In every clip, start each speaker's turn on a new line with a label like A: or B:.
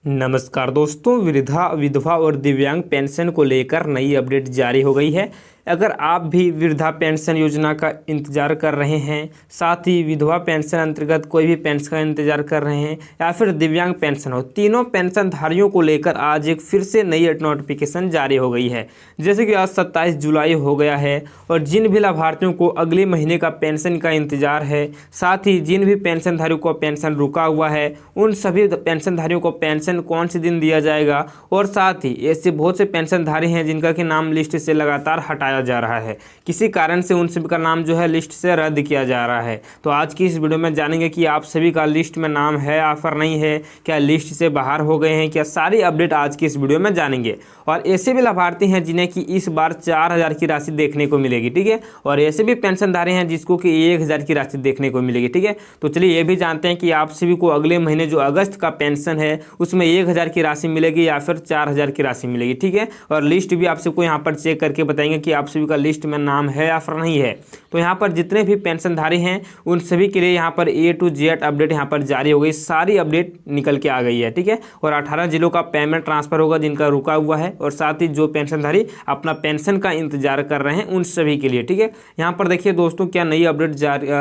A: नमस्कार दोस्तों, वृद्धा विधवा और दिव्यांग पेंशन को लेकर नई अपडेट जारी हो गई है। अगर आप भी वृद्धा पेंशन योजना का इंतज़ार कर रहे हैं, साथ ही विधवा पेंशन अंतर्गत कोई भी पेंशन का इंतज़ार कर रहे हैं या फिर दिव्यांग पेंशन हो, तीनों पेंशनधारियों को लेकर आज एक फिर से नई नोटिफिकेशन जारी हो गई है। जैसे कि आज 27 जुलाई हो गया है और जिन भी लाभार्थियों को अगले महीने का पेंशन का इंतज़ार है, साथ ही जिन भी पेंशनधारियों को पेंशन रुका हुआ है, उन सभी पेंशनधारियों को पेंशन कौन से दिन दिया जाएगा, और साथ ही ऐसे बहुत से पेंशनधारी हैं जिनका कि नाम लिस्ट से लगातार हटाया जा रहा है, किसी कारण से उन सभी का नाम जो है लिस्ट से रद्द किया जा रहा है। तो आज की इस वीडियो में जानेंगे कि आप सभी का लिस्ट में नाम है या फिर नहीं है, क्या लिस्ट से बाहर हो गए हैं, क्या सारी अपडेट आज की इस वीडियो में जानेंगे। और ऐसे भी लाभार्थी हैं जिन्हें कि इस बार 4000 की राशि देखने को मिलेगी, ठीक है, और ऐसे भी पेंशनधारी हैं जिसको कि 1000 की राशि देखने को मिलेगी, ठीक है। तो चलिए ये भी जानते हैं कि आप सभी को अगले महीने जो अगस्त का पेंशन है उसमें 1000 की राशि मिलेगी या फिर 4000 की राशि मिलेगी, ठीक है। और लिस्ट भी आप सबको यहाँ पर चेक करके बताएंगे कि आप सभी का लिस्ट में नाम है या फिर नहीं है। तो यहाँ पर जितने भी पेंशनधारी हैं उन सभी के लिए यहाँ पर A to Z अपडेट यहाँ पर जारी हो गई, सारी अपडेट निकल के आ गई है, ठीक है। और 18 जिलों का पेमेंट ट्रांसफर होगा जिनका रुका हुआ है, और साथ ही जो पेंशनधारी अपना पेंशन का इंतजार कर रहे हैं उन सभी के लिए, ठीक है। यहाँ पर देखिए दोस्तों क्या नई अपडेट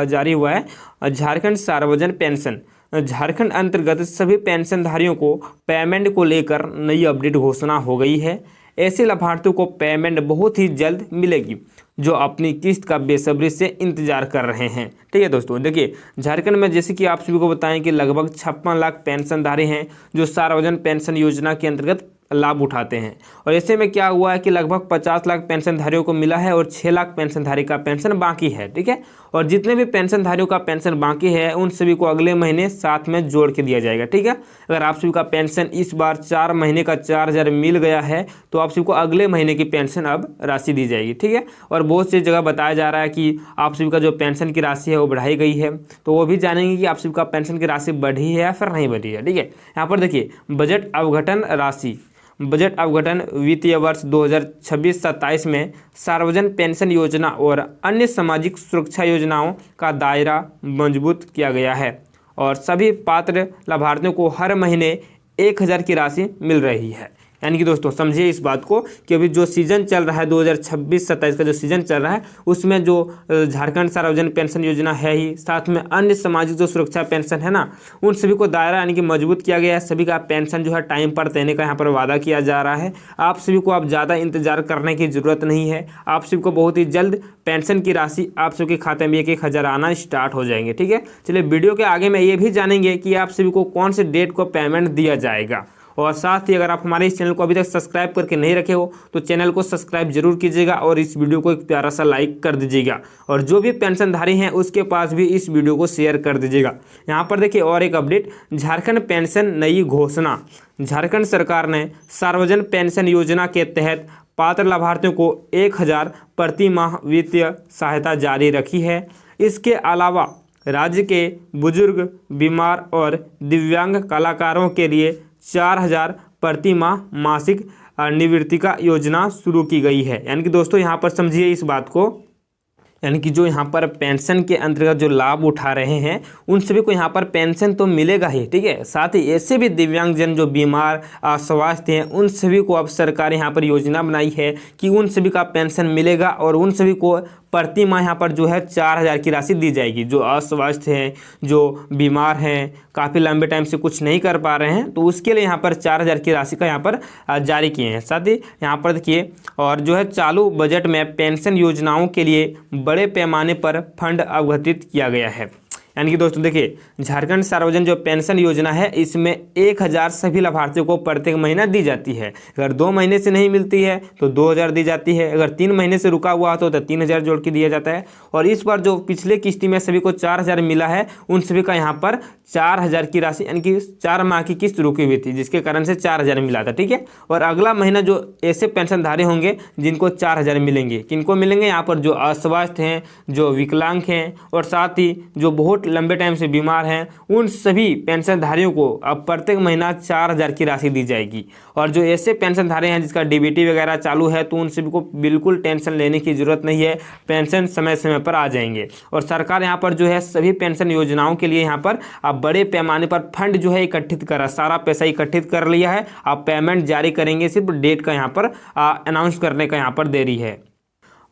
A: जारी हुआ है। झारखंड सार्वजनिक पेंशन, झारखंड अंतर्गत सभी पेंशनधारियों को पेमेंट को लेकर नई अपडेट घोषणा हो गई है। ऐसे लाभार्थियों को पेमेंट बहुत ही जल्द मिलेगी जो अपनी किस्त का बेसब्री से इंतजार कर रहे हैं, ठीक है दोस्तों। देखिए झारखंड में जैसे कि आप सभी को बताएं कि लगभग 56 लाख पेंशनधारी हैं जो सार्वजनिक पेंशन योजना के अंतर्गत लाभ उठाते हैं। और ऐसे में क्या हुआ है कि लगभग 50 लाख पेंशनधारियों को मिला है और 6 लाख पेंशनधारी का पेंशन बाकी है, ठीक है। और जितने भी पेंशनधारियों का पेंशन बाकी है उन सभी को अगले महीने साथ में जोड़ के दिया जाएगा, ठीक है। अगर आप सभी का पेंशन इस बार 4 महीने का 4000 मिल गया है तो आप सभी को अगले महीने की पेंशन अब राशि दी जाएगी, ठीक है। और बहुत सी जगह बताया जा रहा है कि आप सभी का जो पेंशन की राशि है वो बढ़ाई गई है, तो वो भी जानेंगे कि आप सभी का पेंशन की राशि बढ़ी है या फिर नहीं बढ़ी है, ठीक है। यहाँ पर देखिए बजट अवघटन राशि, बजट अवघटन वित्तीय वर्ष 2026-27 में सार्वजनिक पेंशन योजना और अन्य सामाजिक सुरक्षा योजनाओं का दायरा मजबूत किया गया है और सभी पात्र लाभार्थियों को हर महीने 1000 की राशि मिल रही है। यानी कि दोस्तों समझिए इस बात को कि अभी जो सीजन चल रहा है 2026-27 का जो सीजन चल रहा है उसमें जो झारखंड सार्वजनिक पेंशन योजना है ही, साथ में अन्य सामाजिक जो सुरक्षा पेंशन है ना, उन सभी को दायरा यानी कि मजबूत किया गया है। सभी का पेंशन जो है टाइम पर देने का यहाँ पर वादा किया जा रहा है। आप सभी को अब ज़्यादा इंतजार करने की ज़रूरत नहीं है। आप सभी को बहुत ही जल्द पेंशन की राशि आप सभी के खाते में 1-1 हज़ार आना स्टार्ट हो जाएंगे, ठीक है। चलिए वीडियो के आगे में ये भी जानेंगे कि आप सभी को कौन से डेट को पेमेंट दिया जाएगा। और साथ ही अगर आप हमारे इस चैनल को अभी तक सब्सक्राइब करके नहीं रखे हो तो चैनल को सब्सक्राइब जरूर कीजिएगा और इस वीडियो को एक प्यारा सा लाइक कर दीजिएगा, और जो भी पेंशनधारी हैं उसके पास भी इस वीडियो को शेयर कर दीजिएगा। यहाँ पर देखिए और एक अपडेट, झारखंड पेंशन नई घोषणा। झारखंड सरकार ने सार्वजनिक पेंशन योजना के तहत पात्र लाभार्थियों को 1000 प्रति माह वित्तीय सहायता जारी रखी है। इसके अलावा राज्य के बुजुर्ग, बीमार और दिव्यांग कलाकारों के लिए 4000 प्रति माह मासिक निवृत्तिका योजना शुरू की गई है। यानी कि दोस्तों यहाँ पर समझिए इस बात को, यानी कि जो यहाँ पर पेंशन के अंतर्गत जो लाभ उठा रहे हैं उन सभी को यहाँ पर पेंशन तो मिलेगा ही, ठीक है। साथ ही ऐसे भी दिव्यांगजन जो बीमार अस्वस्थ हैं उन सभी को अब सरकार यहाँ पर योजना बनाई है कि उन सभी का पेंशन मिलेगा और उन सभी को प्रति माह यहाँ पर जो है 4000 की राशि दी जाएगी। जो अस्वस्थ हैं, जो बीमार हैं, काफ़ी लंबे टाइम से कुछ नहीं कर पा रहे हैं, तो उसके लिए यहाँ पर 4000 की राशि का यहाँ पर जारी किए हैं। साथ ही यहाँ पर देखिए और जो है चालू बजट में पेंशन योजनाओं के लिए बड़े पैमाने पर फंड आवंटित किया गया है। यानी कि दोस्तों देखिए झारखंड सार्वजनिक जो पेंशन योजना है इसमें 1000 सभी लाभार्थियों को प्रत्येक महीना दी जाती है। अगर 2 महीने से नहीं मिलती है तो 2000 दी जाती है। अगर 3 महीने से रुका हुआ तो 3000 जोड़ के दिया जाता है। और इस बार जो पिछले किस्ती में सभी को 4000 मिला है उन सभी का यहाँ पर 4000 की राशि यानी कि 4 माह की किस्त रुकी हुई थी जिसके कारण से 4000 मिला था, ठीक है। और अगला महीना जो ऐसे पेंशनधारी होंगे जिनको 4000 मिलेंगे, किनको मिलेंगे, यहाँ पर जो अस्वस्थ हैं, जो विकलांग हैं और साथ ही जो बहुत बहुत लंबे टाइम से बीमार हैं, उन सभी पेंशनधारियों को अब प्रत्येक महीना 4,000 की राशि दी जाएगी। और जो ऐसे पेंशनधारी हैं जिसका डीबीटी वगैरह चालू है, तो उन सभी को बिल्कुल टेंशन लेने की जरूरत नहीं है, पेंशन समय समय पर आ जाएंगे। और सरकार यहाँ पर जो है सभी पेंशन योजनाओं के लिए यहाँ पर अब बड़े पैमाने पर फंड जो है इकट्ठित करा, सारा पैसा इकट्ठित कर लिया है। आप पेमेंट जारी करेंगे, सिर्फ डेट का यहाँ पर अनाउंस करने का यहाँ पर देरी है।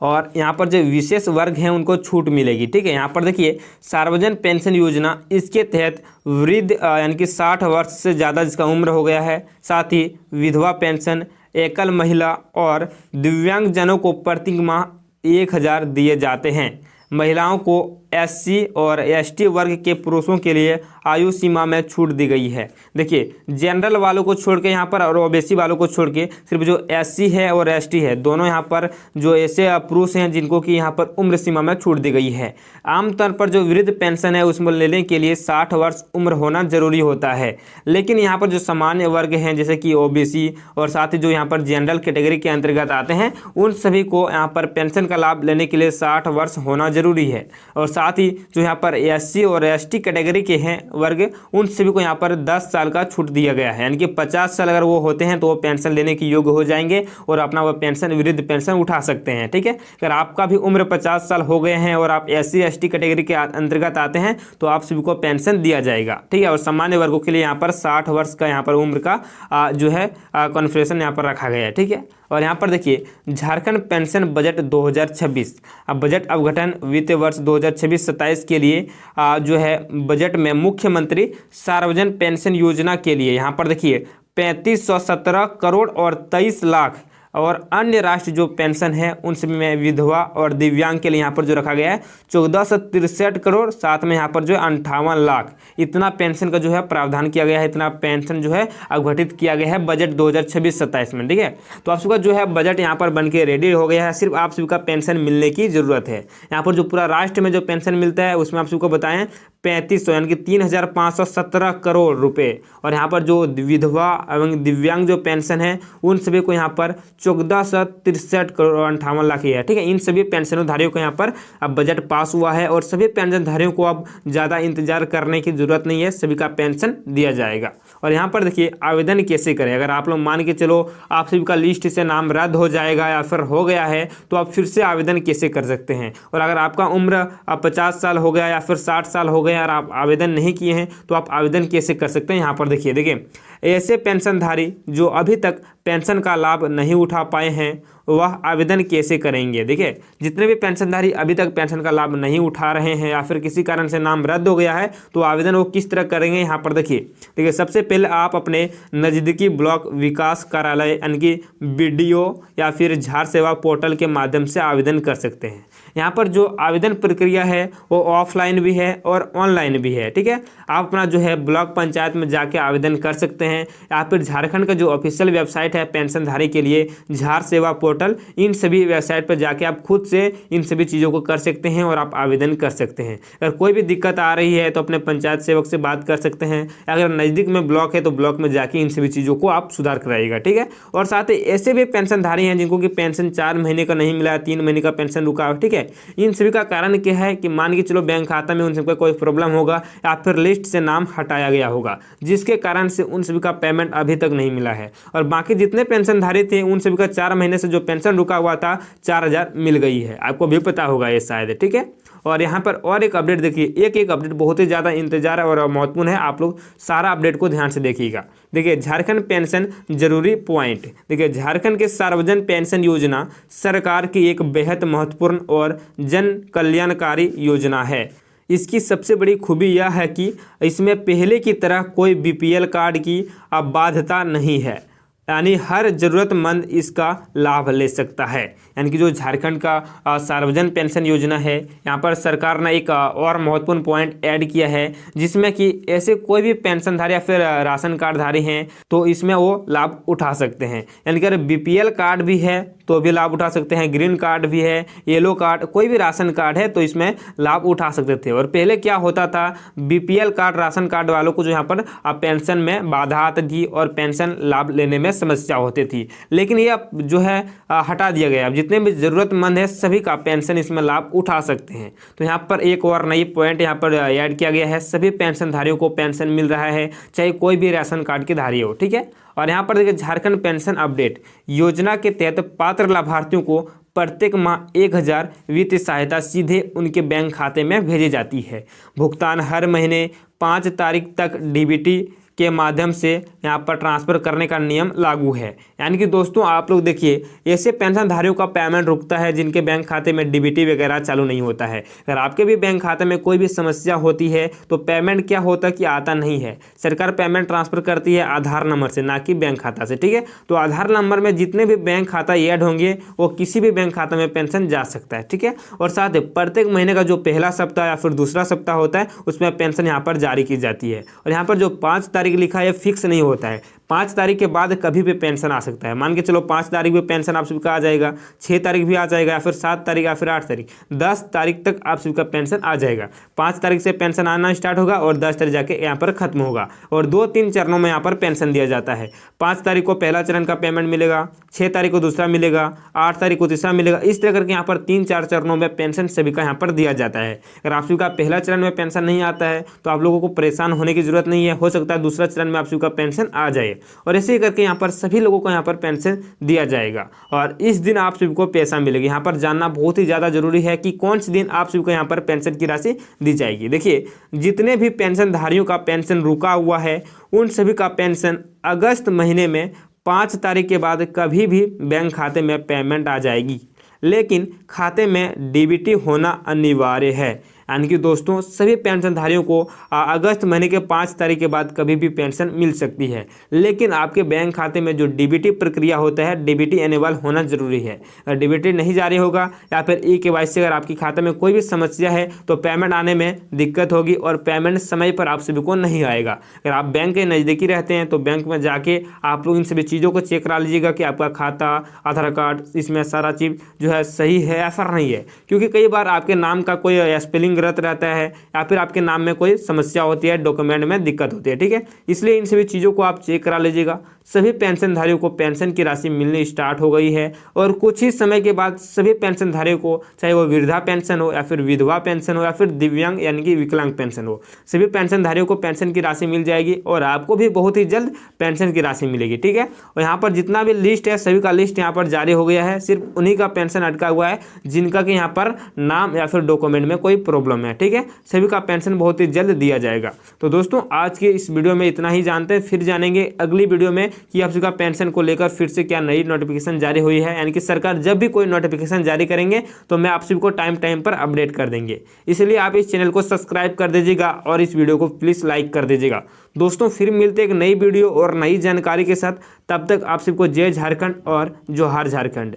A: और यहाँ पर जो विशेष वर्ग हैं उनको छूट मिलेगी। ठीक है, यहाँ पर देखिए सार्वजनिक पेंशन योजना, इसके तहत वृद्ध यानी कि 60 वर्ष से ज़्यादा जिसका उम्र हो गया है, साथ ही विधवा पेंशन, एकल महिला और दिव्यांगजनों को प्रति माह 1,000 दिए जाते हैं। महिलाओं को एससी और एसटी वर्ग के पुरुषों के लिए आयु सीमा में छूट दी गई है। देखिए जनरल वालों को छोड़ के यहाँ पर और ओबीसी वालों को छोड़ के सिर्फ जो एससी है और एसटी है, दोनों यहाँ पर जो ऐसे पुरुष हैं जिनको कि यहाँ पर उम्र सीमा में छूट दी गई है। आमतौर पर जो वृद्ध पेंशन है उसमें लेने के लिए 60 वर्ष उम्र होना जरूरी होता है, लेकिन यहाँ पर जो सामान्य वर्ग हैं जैसे कि ओबीसी और साथ ही जो यहाँ पर जनरल कैटेगरी के अंतर्गत आते हैं, उन सभी को यहाँ पर पेंशन का लाभ लेने के लिए 60 वर्ष होना जरूरी है। और साथ ही जो यहाँ पर एससी और एसटी कैटेगरी के हैं वर्ग, उन सभी को यहाँ पर 10 साल का छूट दिया गया है, यानी कि 50 साल अगर वो होते हैं तो वो पेंशन लेने के योग्य हो जाएंगे और अपना वो पेंशन वृद्ध पेंशन उठा सकते हैं। ठीक है, अगर आपका भी उम्र 50 साल हो गए हैं और आप एससी एसटी कैटेगरी के अंतर्गत आते हैं तो आप सभी को पेंशन दिया जाएगा। ठीक है, और सामान्य वर्गों के लिए यहाँ पर 60 वर्ष का यहाँ पर उम्र का जो है कॉन्फ्रेशन यहाँ पर रखा गया है। ठीक है, और यहाँ पर देखिए झारखंड पेंशन बजट 2026, अब बजट अवगठन वित्तीय वर्ष 2026-27 के लिए जो है बजट में मुख्यमंत्री सार्वजनिक पेंशन योजना के लिए यहाँ पर देखिए 3517 करोड़ और 23 लाख और अन्य राष्ट्रीय जो पेंशन है उन सभी में विधवा और दिव्यांग के लिए यहाँ पर जो रखा गया है 1463 करोड़, साथ में यहाँ पर जो है 58 लाख, इतना पेंशन का जो है प्रावधान किया गया है, इतना पेंशन जो है अवगठित किया गया है बजट 2026-27 में। ठीक है, तो आप सबका जो है बजट यहाँ पर बन के रेडी हो गया है, सिर्फ आप सभी का पेंशन मिलने की जरूरत है। यहाँ पर जो पूरा राष्ट्र में जो पेंशन मिलता है उसमें आप सबको बताएं 3500 यानी कि 3,517 करोड़ रुपए, और यहाँ पर जो विधवा एवं दिव्यांग जो पेंशन है उन सभी को यहाँ पर 1463 करोड़ 58 लाख ही है। ठीक है, इन सभी पेंशनधारियों को यहाँ पर अब बजट पास हुआ है और सभी पेंशनधारियों को अब ज़्यादा इंतजार करने की जरूरत नहीं है, सभी का पेंशन दिया जाएगा। और यहाँ पर देखिए आवेदन कैसे करें, अगर आप लोग मान के चलो आप सभी का लिस्ट से नाम रद्द हो जाएगा या फिर हो गया है तो आप फिर से आवेदन कैसे कर सकते हैं। और अगर आपका उम्र 50 साल हो गया या फिर 60 साल हो गए और आप आवेदन नहीं किए हैं तो आप आवेदन कैसे कर सकते हैं। यहाँ पर देखिए ऐसे पेंशनधारी जो अभी तक पेंशन का लाभ नहीं उठा पाए हैं वह आवेदन कैसे करेंगे। देखिए जितने भी पेंशनधारी अभी तक पेंशन का लाभ नहीं उठा रहे हैं या फिर किसी कारण से नाम रद्द हो गया है तो आवेदन वो किस तरह करेंगे। यहाँ पर देखिए सबसे पहले आप अपने नज़दीकी ब्लॉक विकास कार्यालय यानी कि BDO या फिर झार सेवा पोर्टल के माध्यम से आवेदन कर सकते हैं। यहाँ पर जो आवेदन प्रक्रिया है वो ऑफलाइन भी है और ऑनलाइन भी है। ठीक है, आप अपना जो है ब्लॉक पंचायत में जाके आवेदन कर सकते हैं या फिर झारखंड का जो ऑफिशियल वेबसाइट है पेंशनधारी के लिए झार सेवा पोर्टल, इन सभी वेबसाइट पर जाके आप खुद से इन सभी चीज़ों को कर सकते हैं और आप आवेदन कर सकते हैं। अगर कोई भी दिक्कत आ रही है तो अपने पंचायत सेवक से बात कर सकते हैं, अगर नज़दीक में ब्लॉक है तो ब्लॉक में जाके इन सभी चीज़ों को आप सुधार कराइएगा। ठीक है, और साथ ही ऐसे भी पेंशनधारी हैं जिनको कि पेंशन 4 महीने का नहीं मिला, 3 महीने का पेंशन रुका है। ठीक है, इन सभी का कारण क्या है कि मान के चलो बैंक खाता में उन सबका कोई प्रॉब्लम होगा या फिर लिस्ट से नाम हटाया गया होगा जिसके कारण से उन सभी का पेमेंट अभी तक नहीं मिला है। और बाकी जितने पेंशनधारी थे उन सभी का 4 महीने से जो पेंशन रुका हुआ था 4,000 मिल गई है, आपको भी पता होगा ये शायद। ठीक है, और यहाँ पर और एक अपडेट देखिए, एक अपडेट बहुत ही ज़्यादा इंतजार और महत्वपूर्ण है, आप लोग सारा अपडेट को ध्यान से देखिएगा। देखिए झारखंड पेंशन जरूरी पॉइंट, देखिए झारखंड के सार्वजनिक पेंशन योजना सरकार की एक बेहद महत्वपूर्ण और जन कल्याणकारी योजना है। इसकी सबसे बड़ी खूबी यह है कि इसमें पहले की तरह कोई BPL कार्ड की बाध्यता नहीं है, यानी हर ज़रूरतमंद इसका लाभ ले सकता है। यानी कि जो झारखंड का सार्वजनिक पेंशन योजना है, यहाँ पर सरकार ने एक और महत्वपूर्ण पॉइंट ऐड किया है जिसमें कि ऐसे कोई भी पेंशनधारी या फिर राशन कार्डधारी हैं तो इसमें वो लाभ उठा सकते हैं। यानी कि अगर BPL कार्ड भी है तो भी लाभ उठा सकते हैं। ग्रीन कार्ड भी है, येलो कार्ड, कोई भी राशन कार्ड है तो इसमें लाभ उठा सकते थे। और पहले क्या होता था, बीपीएल कार्ड, राशन कार्ड वालों को जो यहाँ पर पेंशन में बाधा आती थी और पेंशन लाभ लेने में समस्या होती थी, लेकिन ये अब जो है हटा दिया गया। अब जितने भी ज़रूरतमंद है सभी का पेंशन इसमें लाभ उठा सकते हैं। तो यहाँ पर एक और नई पॉइंट यहाँ पर ऐड किया गया है, सभी पेंशनधारियों को पेंशन मिल रहा है, चाहे कोई भी राशन कार्ड की धारी हो, ठीक है। और यहाँ पर देखिए झारखंड पेंशन अपडेट योजना के तहत पात्र लाभार्थियों को प्रत्येक माह 1000 वित्तीय सहायता सीधे उनके बैंक खाते में भेजी जाती है। भुगतान हर महीने 5 तारीख तक डीबीटी के माध्यम से यहाँ पर ट्रांसफ़र करने का नियम लागू है। यानी कि दोस्तों आप लोग देखिए, ऐसे पेंशनधारियों का पेमेंट रुकता है जिनके बैंक खाते में डीबीटी वगैरह चालू नहीं होता है। अगर आपके भी बैंक खाते में कोई भी समस्या होती है तो पेमेंट क्या होता है कि आता नहीं है। सरकार पेमेंट ट्रांसफ़र करती है आधार नंबर से, ना कि बैंक खाता से, ठीक है। तो आधार नंबर में जितने भी बैंक खाता ऐड होंगे वो किसी भी बैंक खाता में पेंशन जा सकता है, ठीक है। और साथ ही प्रत्येक महीने का जो पहला सप्ताह या फिर दूसरा सप्ताह होता है उसमें पेंशन यहाँ पर जारी की जाती है। और यहाँ पर जो 5 तारीख लिखा है फिक्स नहीं होता है, 5 तारीख के बाद कभी भी पेंशन आ सकता है। मान के चलो 5 तारीख में पेंशन आप सबका आ जाएगा, 6 तारीख भी आ जाएगा, या फिर 7 तारीख या फिर 8 तारीख, 10 तारीख तक आप सबका पेंशन आ जाएगा। 5 तारीख से पेंशन आना स्टार्ट होगा और 10 तारीख जाके यहाँ पर खत्म होगा। और 2-3 चरणों में यहाँ पर पेंशन दिया जाता है। 5 तारीख को पहला चरण का पेमेंट मिलेगा, 6 तारीख को दूसरा मिलेगा, 8 तारीख को तीसरा मिलेगा। इस तरह करके यहाँ पर 3-4 चरणों में पेंशन सभी का यहाँ पर दिया जाता है। अगर आप सबका पहला चरण में पेंशन नहीं आता है तो आप लोगों को परेशान होने की जरूरत नहीं है, हो सकता है दूसरा चरण में आप सबका पेंशन आ जाए। और ऐसे ही करके यहाँ पर सभी लोगों को यहाँ पर पेंशन दिया जाएगा और इस दिन आप सभी को पैसा मिलेगा। यहाँ पर जानना बहुत ही ज़्यादा जरूरी है कि कौन से दिन आप सभी को यहाँ पर पेंशन की राशि दी जाएगी। देखिए, जितने भी पेंशनधारियों का पेंशन रुका हुआ है उन सभी का पेंशन अगस्त महीने में 5 तारीख के बाद कभी भी बैंक खाते में पेमेंट आ जाएगी, लेकिन खाते में डीबीटी होना अनिवार्य है। यानी कि दोस्तों सभी पेंशनधारियों को अगस्त महीने के 5 तारीख के बाद कभी भी पेंशन मिल सकती है, लेकिन आपके बैंक खाते में जो डीबीटी प्रक्रिया होता है, डीबीटी एनेबल होना जरूरी है। अगर डीबीटी नहीं जारी होगा या फिर ई-केवाईसी अगर आपके खाते में कोई भी समस्या है तो पेमेंट आने में दिक्कत होगी और पेमेंट समय पर आप सभी को नहीं आएगा। अगर आप बैंक के नज़दीकी रहते हैं तो बैंक में जाके आप लोग इन सभी चीज़ों को चेक करा लीजिएगा कि आपका खाता, आधार कार्ड, इसमें सारा चीज़ जो है सही है या फिर नहीं है। क्योंकि कई बार आपके नाम का कोई स्पेलिंग गलत रहता है या फिर आपके नाम में कोई समस्या होती है, डॉक्यूमेंट में दिक्कत होती है, ठीक है। इसलिए इन सभी चीज़ों को आप चेक करा लीजिएगा। सभी पेंशनधारियों को पेंशन की राशि मिलनी स्टार्ट हो गई है और कुछ ही समय के बाद सभी पेंशनधारियों को, चाहे वो वृद्धा पेंशन हो या फिर विधवा पेंशन हो या फिर दिव्यांग यानी कि विकलांग पेंशन हो, सभी पेंशनधारियों को पेंशन की राशि मिल जाएगी और आपको भी बहुत ही जल्द पेंशन की राशि मिलेगी, ठीक है। और यहाँ पर जितना भी लिस्ट है सभी का लिस्ट यहाँ पर जारी हो गया है। सिर्फ उन्हीं का पेंशन अटका हुआ है जिनका कि यहाँ पर नाम या फिर डॉक्यूमेंट में कोई प्रॉब्लम है, ठीक है। सभी का पेंशन बहुत ही जल्द दिया जाएगा। तो दोस्तों आज के इस वीडियो में इतना ही जानते हैं, फिर जानेंगे अगली वीडियो में कि आप सबका पेंशन को लेकर फिर से क्या नई नोटिफिकेशन जारी हुई है। यानी कि सरकार जब भी कोई नोटिफिकेशन जारी करेंगे तो मैं आप सबको टाइम पर अपडेट कर देंगे। इसलिए आप इस चैनल को सब्सक्राइब कर दीजिएगा और इस वीडियो को प्लीज़ लाइक कर दीजिएगा। दोस्तों फिर मिलते एक नई वीडियो और नई जानकारी के साथ, तब तक आप सबको जय झारखंड और जोहार झारखंड।